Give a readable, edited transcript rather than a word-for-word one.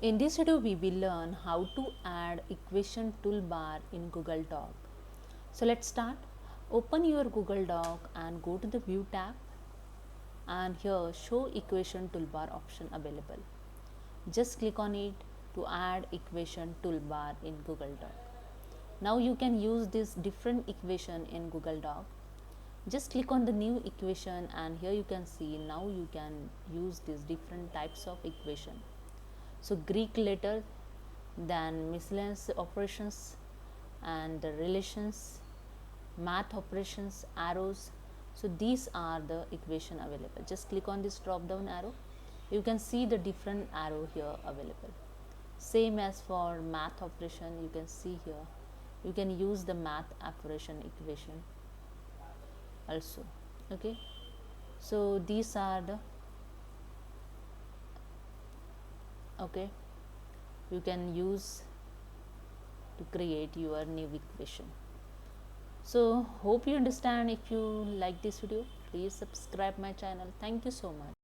In this video, we will learn how to add equation toolbar in Google Doc. So let's start. Open your Google Doc and go to the View tab, and here show equation toolbar option available. Just click on it to add equation toolbar in Google Doc. Now you can use this different equation in Google Doc. Just click on the new equation, and here you can see now you can use these different types of equation. So Greek letter, then miscellaneous operations and the relations, math operations, arrows. So these are the equation available. Just click on this drop down arrow. You can see the different arrow here available. Same as for math operation, you can see here. You can use the math operation equation also. Okay. So these are the you can use to create your new equation. So hope you understand. If you like this video, please subscribe my channel. Thank you so much.